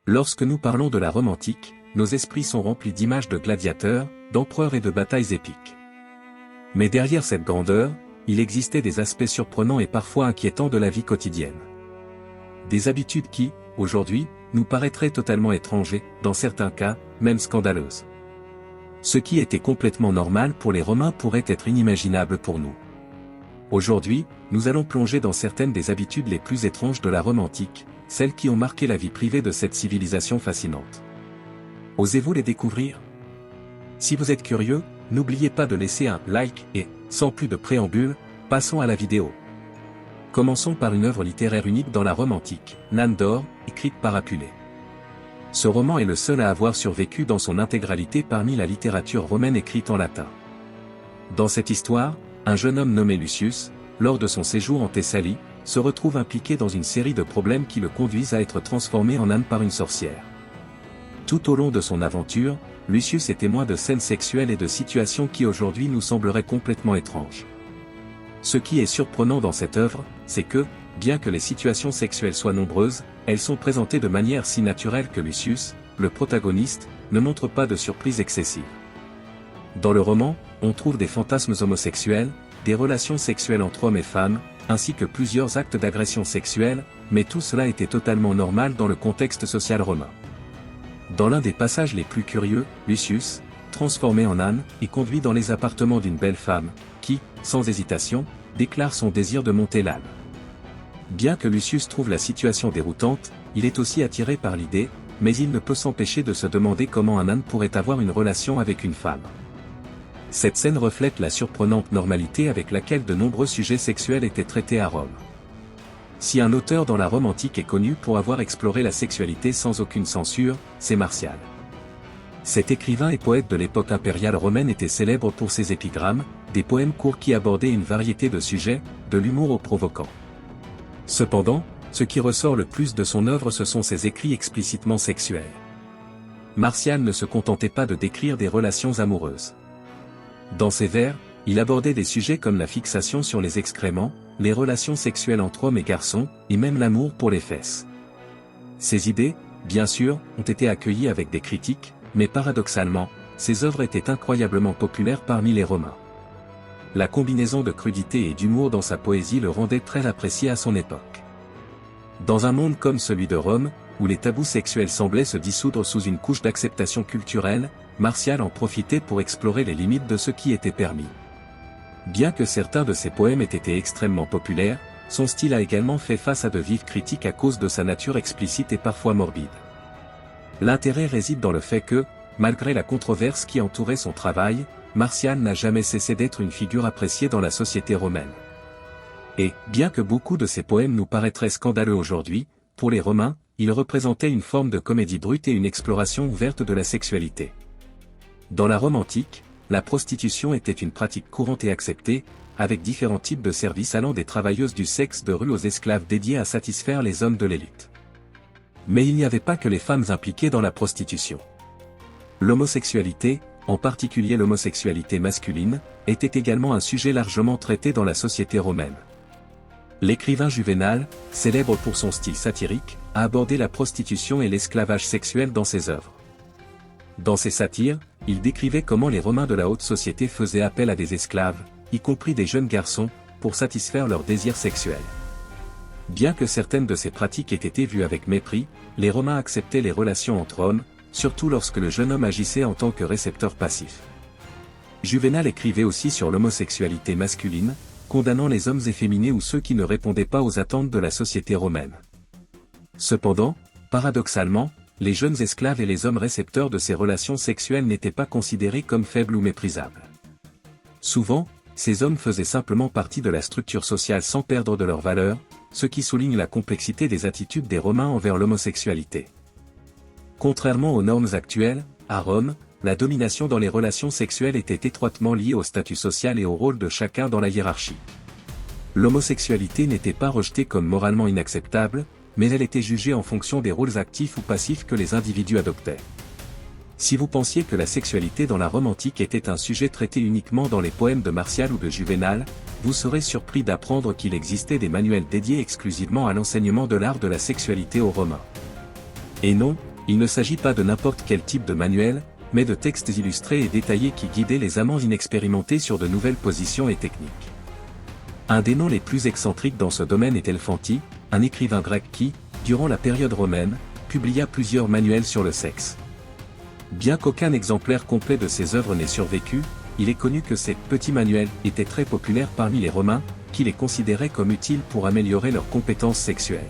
Lorsque nous parlons de la Rome antique, nos esprits sont remplis d'images de gladiateurs, d'empereurs et de batailles épiques. Mais derrière cette grandeur, il existait des aspects surprenants et parfois inquiétants de la vie quotidienne. Des habitudes qui, aujourd'hui, nous paraîtraient totalement étrangères, dans certains cas, même scandaleuses. Ce qui était complètement normal pour les Romains pourrait être inimaginable pour nous. Aujourd'hui, nous allons plonger dans certaines des habitudes les plus étranges de la Rome antique, celles qui ont marqué la vie privée de cette civilisation fascinante. Osez-vous les découvrir? Si vous êtes curieux, n'oubliez pas de laisser un like et, sans plus de préambule, passons à la vidéo. Commençons par une œuvre littéraire unique dans la Rome antique, Nane d'or, écrite par Apulée. Ce roman est le seul à avoir survécu dans son intégralité parmi la littérature romaine écrite en latin. Dans cette histoire, un jeune homme nommé Lucius, lors de son séjour en Thessalie, se retrouve impliqué dans une série de problèmes qui le conduisent à être transformé en âne par une sorcière. Tout au long de son aventure, Lucius est témoin de scènes sexuelles et de situations qui aujourd'hui nous sembleraient complètement étranges. Ce qui est surprenant dans cette œuvre, c'est que, bien que les situations sexuelles soient nombreuses, elles sont présentées de manière si naturelle que Lucius, le protagoniste, ne montre pas de surprise excessive. Dans le roman, on trouve des fantasmes homosexuels, des relations sexuelles entre hommes et femmes, ainsi que plusieurs actes d'agression sexuelle, mais tout cela était totalement normal dans le contexte social romain. Dans l'un des passages les plus curieux, Lucius, transformé en âne, est conduit dans les appartements d'une belle femme, qui, sans hésitation, déclare son désir de monter l'âne. Bien que Lucius trouve la situation déroutante, il est aussi attiré par l'idée, mais il ne peut s'empêcher de se demander comment un âne pourrait avoir une relation avec une femme. Cette scène reflète la surprenante normalité avec laquelle de nombreux sujets sexuels étaient traités à Rome. Si un auteur dans la Rome antique est connu pour avoir exploré la sexualité sans aucune censure, c'est Martial. Cet écrivain et poète de l'époque impériale romaine était célèbre pour ses épigrammes, des poèmes courts qui abordaient une variété de sujets, de l'humour au provoquant. Cependant, ce qui ressort le plus de son œuvre ce sont ses écrits explicitement sexuels. Martial ne se contentait pas de décrire des relations amoureuses. Dans ses vers, il abordait des sujets comme la fixation sur les excréments, les relations sexuelles entre hommes et garçons, et même l'amour pour les fesses. Ces idées, bien sûr, ont été accueillies avec des critiques, mais paradoxalement, ses œuvres étaient incroyablement populaires parmi les Romains. La combinaison de crudité et d'humour dans sa poésie le rendait très apprécié à son époque. Dans un monde comme celui de Rome, où les tabous sexuels semblaient se dissoudre sous une couche d'acceptation culturelle, Martial en profitait pour explorer les limites de ce qui était permis. Bien que certains de ses poèmes aient été extrêmement populaires, son style a également fait face à de vives critiques à cause de sa nature explicite et parfois morbide. L'intérêt réside dans le fait que, malgré la controverse qui entourait son travail, Martial n'a jamais cessé d'être une figure appréciée dans la société romaine. Et, bien que beaucoup de ses poèmes nous paraîtraient scandaleux aujourd'hui, pour les Romains, ils représentaient une forme de comédie brute et une exploration ouverte de la sexualité. Dans la Rome antique, la prostitution était une pratique courante et acceptée, avec différents types de services allant des travailleuses du sexe de rue aux esclaves dédiés à satisfaire les hommes de l'élite. Mais il n'y avait pas que les femmes impliquées dans la prostitution. L'homosexualité, en particulier l'homosexualité masculine, était également un sujet largement traité dans la société romaine. L'écrivain Juvénal, célèbre pour son style satirique, a abordé la prostitution et l'esclavage sexuel dans ses œuvres. Dans ses satires, il décrivait comment les Romains de la haute société faisaient appel à des esclaves, y compris des jeunes garçons, pour satisfaire leurs désirs sexuels. Bien que certaines de ces pratiques aient été vues avec mépris, les Romains acceptaient les relations entre hommes, surtout lorsque le jeune homme agissait en tant que récepteur passif. Juvénal écrivait aussi sur l'homosexualité masculine, condamnant les hommes efféminés ou ceux qui ne répondaient pas aux attentes de la société romaine. Cependant, paradoxalement, les jeunes esclaves et les hommes récepteurs de ces relations sexuelles n'étaient pas considérés comme faibles ou méprisables. Souvent, ces hommes faisaient simplement partie de la structure sociale sans perdre de leur valeur, ce qui souligne la complexité des attitudes des Romains envers l'homosexualité. Contrairement aux normes actuelles, à Rome, la domination dans les relations sexuelles était étroitement liée au statut social et au rôle de chacun dans la hiérarchie. L'homosexualité n'était pas rejetée comme moralement inacceptable, mais elle était jugée en fonction des rôles actifs ou passifs que les individus adoptaient. Si vous pensiez que la sexualité dans la Rome antique était un sujet traité uniquement dans les poèmes de Martial ou de Juvénal, vous serez surpris d'apprendre qu'il existait des manuels dédiés exclusivement à l'enseignement de l'art de la sexualité aux Romains. Et non, Il ne s'agit pas de n'importe quel type de manuel, mais de textes illustrés et détaillés qui guidaient les amants inexpérimentés sur de nouvelles positions et techniques. Un des noms les plus excentriques dans ce domaine est Elphanti, un écrivain grec qui, durant la période romaine, publia plusieurs manuels sur le sexe. Bien qu'aucun exemplaire complet de ses œuvres n'ait survécu, il est connu que ces petits manuels étaient très populaires parmi les Romains, qui les considéraient comme utiles pour améliorer leurs compétences sexuelles.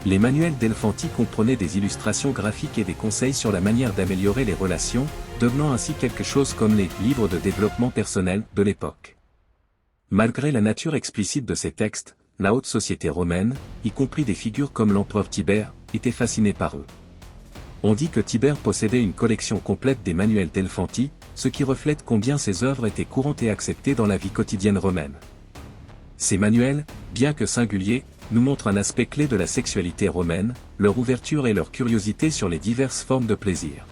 Les manuels d'Elphanti comprenaient des illustrations graphiques et des conseils sur la manière d'améliorer les relations, devenant ainsi quelque chose comme les livres de développement personnel de l'époque. Malgré la nature explicite de ces textes, la haute société romaine, y compris des figures comme l'empereur Tibère, était fascinée par eux. On dit que Tibère possédait une collection complète des manuels d'Elphanti, ce qui reflète combien ces œuvres étaient courantes et acceptées dans la vie quotidienne romaine. Ces manuels, bien que singuliers, nous montrent un aspect clé de la sexualité romaine, leur ouverture et leur curiosité sur les diverses formes de plaisir.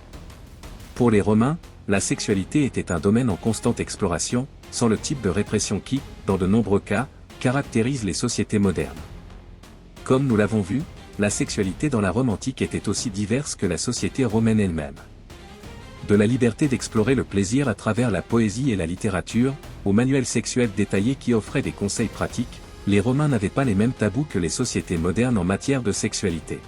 Pour les Romains, la sexualité était un domaine en constante exploration, sans le type de répression qui, dans de nombreux cas, caractérise les sociétés modernes. Comme nous l'avons vu, la sexualité dans la Rome antique était aussi diverse que la société romaine elle-même. De la liberté d'explorer le plaisir à travers la poésie et la littérature, aux manuels sexuels détaillés qui offraient des conseils pratiques, les Romains n'avaient pas les mêmes tabous que les sociétés modernes en matière de sexualité.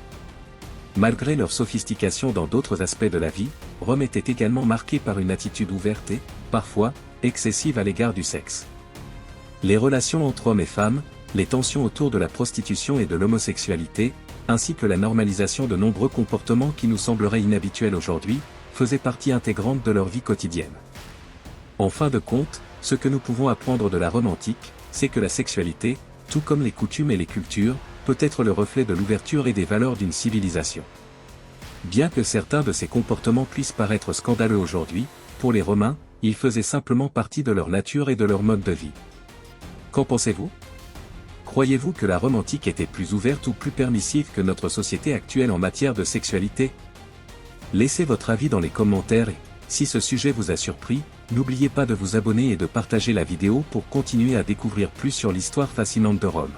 Malgré leur sophistication dans d'autres aspects de la vie, Rome était également marquée par une attitude ouverte et, parfois, excessive à l'égard du sexe. Les relations entre hommes et femmes, les tensions autour de la prostitution et de l'homosexualité, ainsi que la normalisation de nombreux comportements qui nous sembleraient inhabituels aujourd'hui, faisaient partie intégrante de leur vie quotidienne. En fin de compte, ce que nous pouvons apprendre de la Rome antique, c'est que la sexualité, tout comme les coutumes et les cultures, peut être le reflet de l'ouverture et des valeurs d'une civilisation. Bien que certains de ces comportements puissent paraître scandaleux aujourd'hui, pour les Romains, ils faisaient simplement partie de leur nature et de leur mode de vie. Qu'en pensez-vous ? Croyez-vous que la Rome antique était plus ouverte ou plus permissive que notre société actuelle en matière de sexualité ? Laissez votre avis dans les commentaires et, si ce sujet vous a surpris, n'oubliez pas de vous abonner et de partager la vidéo pour continuer à découvrir plus sur l'histoire fascinante de Rome.